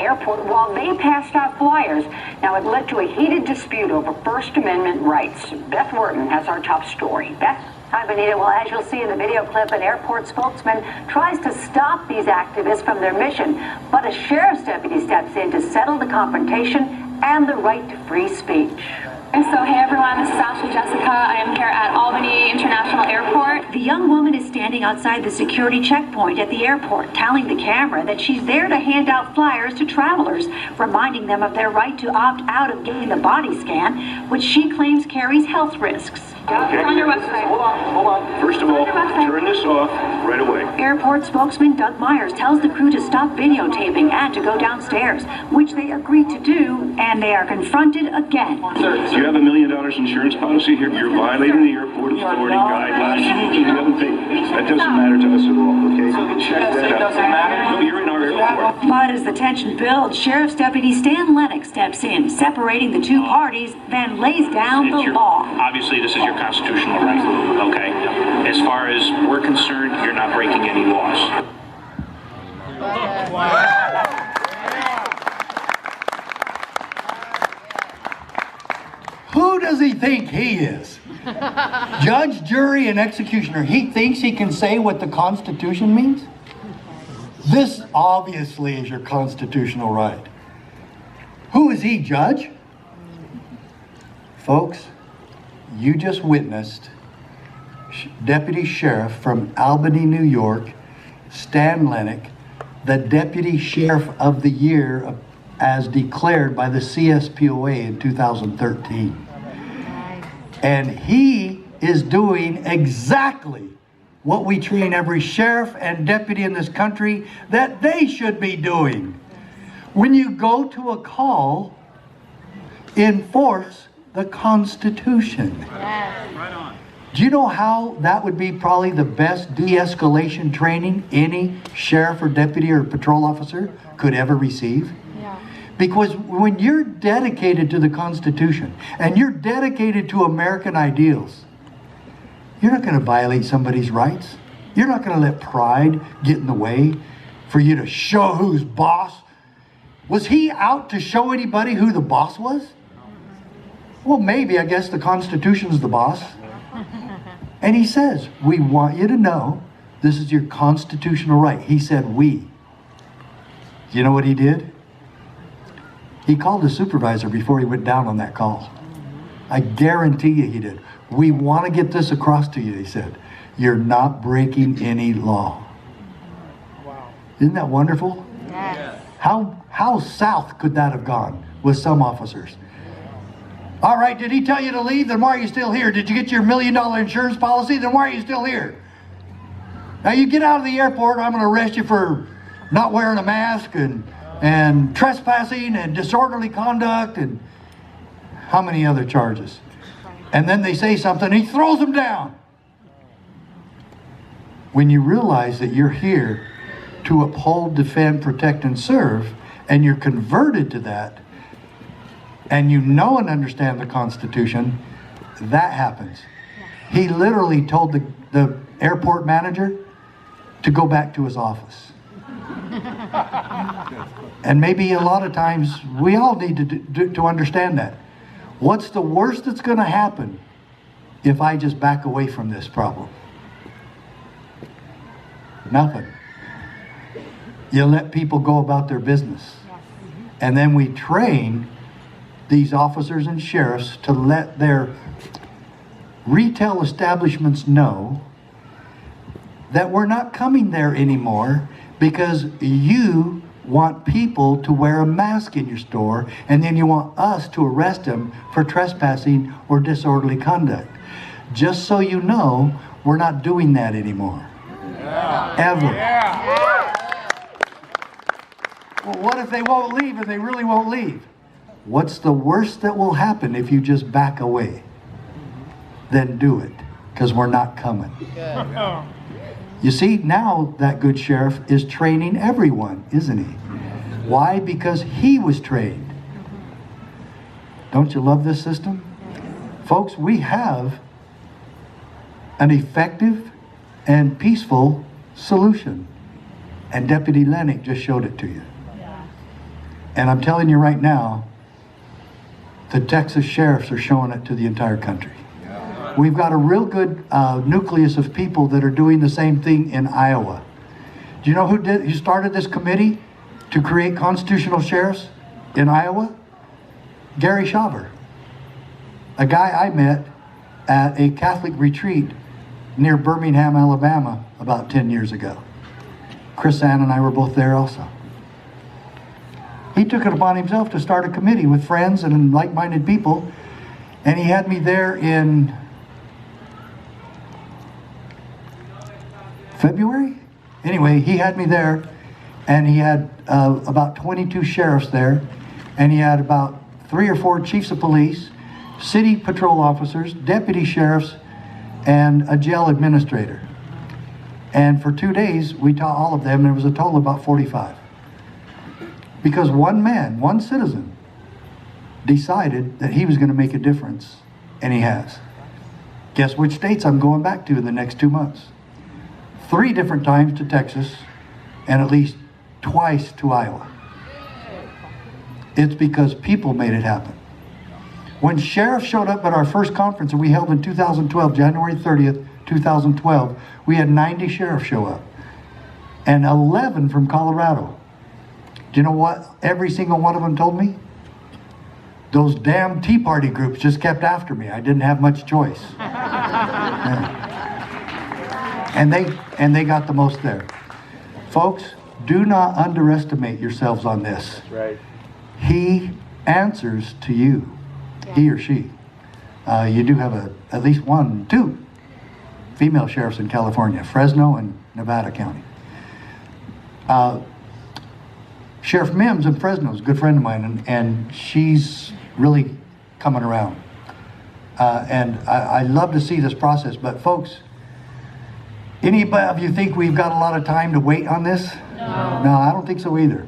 airport while they passed out flyers. Now, it led to a heated dispute over First Amendment rights. Beth Wharton has our top story. Beth? Hi, Benita. Well, as you'll see in the video clip, an airport spokesman tries to stop these activists from their mission, but a sheriff's deputy steps in to settle the confrontation and the right to free speech. And so, hey everyone, this is Ashley Jessica. I am here at Albany International Airport. The young woman is standing outside the security checkpoint at the airport, telling the camera that she's there to hand out flyers to travelers, reminding them of their right to opt out of getting the body scan, which she claims carries health risks. Okay. On your website. Hold on. First of all, turn this off right away. Airport spokesman Doug Myers tells the crew to stop videotaping and to go downstairs, which they agreed to do, and they are confronted again. Sir, do you have $1 million insurance policy here? You're violating the airport authority guidelines. You haven't paid. That doesn't matter to us at all, okay? So check that out. Doesn't matter. No, you're in our airport. But as the tension builds, Sheriff's Deputy Stan Lennox steps in, separating the two parties, then lays down the law. Obviously, this is your constitutional right, okay? As far as we're concerned, you're not breaking any laws. Who does he think he is? Judge, jury, and executioner. He thinks he can say what the Constitution means? This obviously is your constitutional right. Who is he, Judge? Folks, you just witnessed Deputy Sheriff from Albany, New York, Stan Lennox, the Deputy Sheriff of the Year as declared by the CSPOA in 2013. And he is doing exactly what we train every sheriff and deputy in this country that they should be doing. When you go to a call, enforce the Constitution. Right on. Do you know how that would be probably the best de-escalation training any sheriff or deputy or patrol officer could ever receive? Yeah. Because when you're dedicated to the Constitution and you're dedicated to American ideals, you're not going to violate somebody's rights. You're not going to let pride get in the way for you to show who's boss. Was he out to show anybody who the boss was? Well, maybe. I guess the Constitution's the boss. And he says, we want you to know this is your constitutional right. He said we. Do you know what he did? He called his supervisor before he went down on that call. I guarantee you he did. We want to get this across to you, he said. You're not breaking any law. Wow. Isn't that wonderful? Yes. How south could that have gone with some officers? All right, did he tell you to leave? Then why are you still here? Did you get your $1 million insurance policy? Then why are you still here? Now you get out of the airport, I'm going to arrest you for not wearing a mask and trespassing and disorderly conduct and how many other charges? And then they say something, he throws them down. When you realize that you're here to uphold, defend, protect, and serve, and you're converted to that, and you know and understand the Constitution, that happens. He literally told the airport manager to go back to his office. And maybe a lot of times we all need to understand that. What's the worst that's going to happen if I just back away from this problem? Nothing. You let people go about their business. And then we train these officers and sheriffs to let their retail establishments know that we're not coming there anymore because you want people to wear a mask in your store, and then you want us to arrest them for trespassing or disorderly conduct. Just so you know, we're not doing that anymore. Yeah. Ever. Yeah. Well, what if they won't leave and they really won't leave? What's the worst that will happen if you just back away? Then do it, because we're not coming. Good. You see, now that good sheriff is training everyone, isn't he? Why? Because he was trained. Don't you love this system? Folks, we have an effective and peaceful solution. And Deputy Lennox just showed it to you. And I'm telling you right now, the Texas sheriffs are showing it to the entire country. We've got a real good nucleus of people that are doing the same thing in Iowa. Do you know who started this committee to create constitutional sheriffs in Iowa? Gary Shaver, a guy I met at a Catholic retreat near Birmingham, Alabama about 10 years ago. Chris Ann and I were both there also. He took it upon himself to start a committee with friends and like-minded people, and he had me there in February? Anyway, he had me there, and he had about 22 sheriffs there, and he had about 3 or 4 chiefs of police, city patrol officers, deputy sheriffs, and a jail administrator. And for 2 days, we taught all of them, and there was a total of about 45. Because one man, one citizen, decided that he was going to make a difference, and he has. Guess which states I'm going back to in the next 2 months? 3 different times to Texas, and at least twice to Iowa. It's because people made it happen. When sheriffs showed up at our first conference that we held in 2012, January 30th, 2012, we had 90 sheriffs show up, and 11 from Colorado. Do you know what every single one of them told me? Those damn Tea Party groups just kept after me. I didn't have much choice. Yeah. And they got the most there. Folks, do not underestimate yourselves on this. Right. He answers to you, he or she. You do have at least 2 female sheriffs in California, Fresno and Nevada County. Sheriff Mims in Fresno is a good friend of mine, and she's really coming around. And I love to see this process, but folks, anybody of you think we've got a lot of time to wait on this? No, I don't think so either.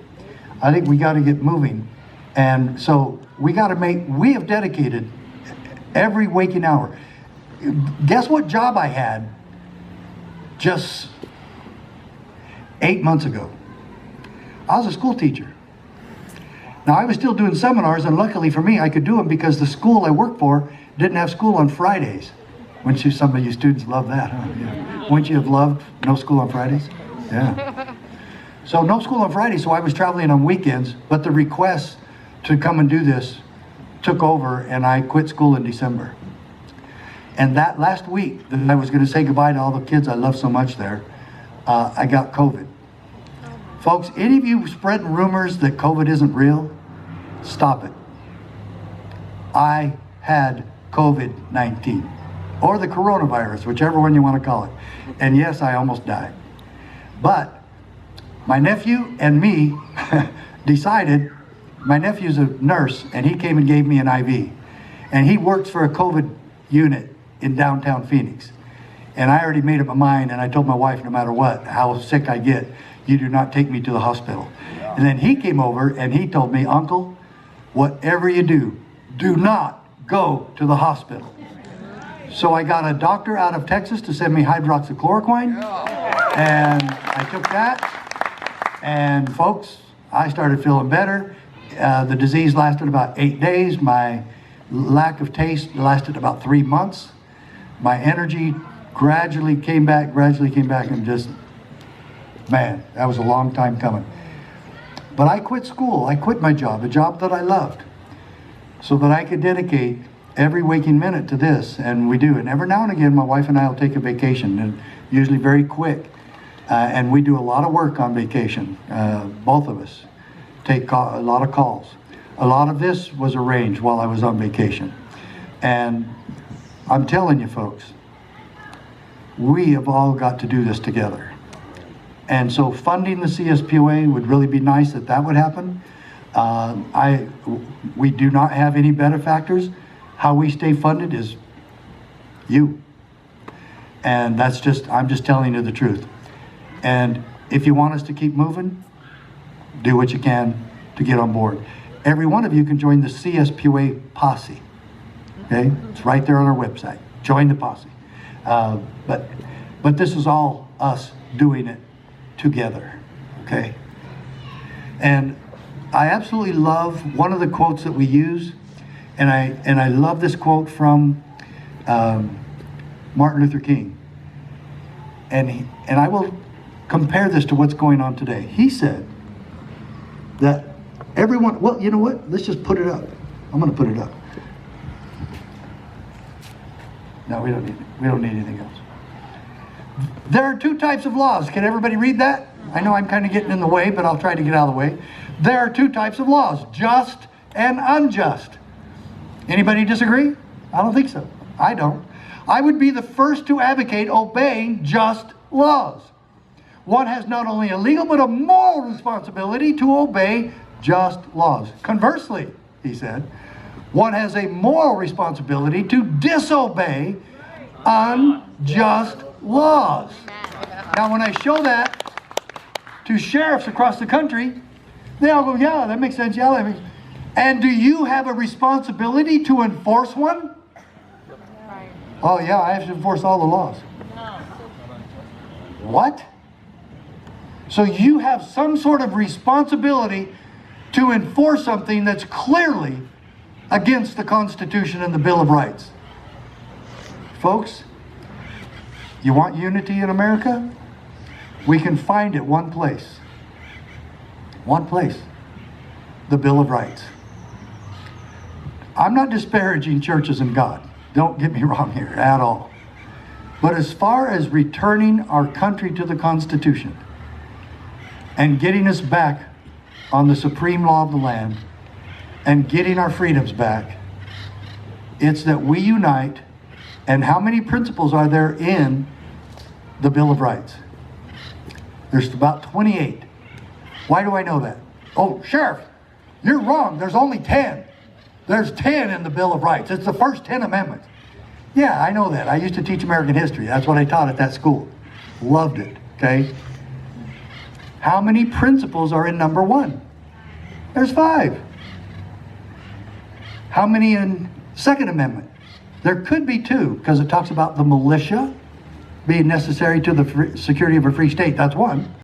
I think we got to get moving. And so we have dedicated every waking hour. Guess what job I had just 8 months ago? I was a school teacher. Now, I was still doing seminars, and luckily for me, I could do them because the school I worked for didn't have school on Fridays. Wouldn't you, some of you students love that, huh? Yeah. Wouldn't you have loved no school on Fridays? Yeah. So no school on Fridays, so I was traveling on weekends, but the request to come and do this took over, and I quit school in December. And that last week that I was going to say goodbye to all the kids I love so much there, I got COVID. Folks, any of you spreading rumors that COVID isn't real, stop it. I had COVID-19, or the coronavirus, whichever one you want to call it. And yes, I almost died. But my nephew and me decided, my nephew's a nurse, and he came and gave me an IV. And he works for a COVID unit in downtown Phoenix. And I already made up my mind, and I told my wife, no matter what, how sick I get, you do not take me to the hospital. Yeah. And then he came over and he told me, Uncle, whatever you do, do not go to the hospital. So I got a doctor out of Texas to send me hydroxychloroquine, and I took that, and folks, I started feeling better. The disease lasted about 8 days. My lack of taste lasted about 3 months. My energy gradually came back, and just, man, that was a long time coming. But I quit school. I quit my job, a job that I loved, so that I could dedicate every waking minute to this, and we do. And every now and again, my wife and I will take a vacation, and usually very quick. And we do a lot of work on vacation. Both of us take a lot of calls. A lot of this was arranged while I was on vacation. And I'm telling you, folks, we have all got to do this together. And so funding the CSPOA would really be nice that would happen. We do not have any benefactors. How we stay funded is you. And that's just, I'm just telling you the truth. And if you want us to keep moving, do what you can to get on board. Every one of you can join the CSPOA posse. Okay? It's right there on our website. Join the posse. But this is all us doing it together. Okay? And I absolutely love one of the quotes that we use, and I love this quote from Martin Luther King. And I will compare this to what's going on today. He said that everyone, well, you know what? Let's just put it up. I'm going to put it up. No, we don't need it. We don't need anything else. There are two types of laws. Can everybody read that? I know I'm kind of getting in the way, but I'll try to get out of the way. There are two types of laws, just and unjust. Anybody disagree? I don't think so. I don't. I would be the first to advocate obeying just laws. One has not only a legal but a moral responsibility to obey just laws. Conversely, he said, one has a moral responsibility to disobey unjust laws. Now, when I show that to sheriffs across the country, they all go, yeah, that makes sense. Yeah, that makes sense. And do you have a responsibility to enforce one? Oh, yeah, I have to enforce all the laws. What? So you have some sort of responsibility to enforce something that's clearly against the Constitution and the Bill of Rights. Folks, you want unity in America? We can find it one place. One place. The Bill of Rights. I'm not disparaging churches and God. Don't get me wrong here at all. But as far as returning our country to the Constitution and getting us back on the supreme law of the land and getting our freedoms back, it's that we unite. And how many principles are there in the Bill of Rights? There's about 28. Why do I know that? Oh, Sheriff, you're wrong. There's only 10. There's 10 in the Bill of Rights. It's the first 10 amendments. Yeah, I know that. I used to teach American history. That's what I taught at that school. Loved it, okay? How many principles are in number 1? There's 5. How many in Second Amendment? There could be 2, because it talks about the militia being necessary to the security of a free state. That's 1.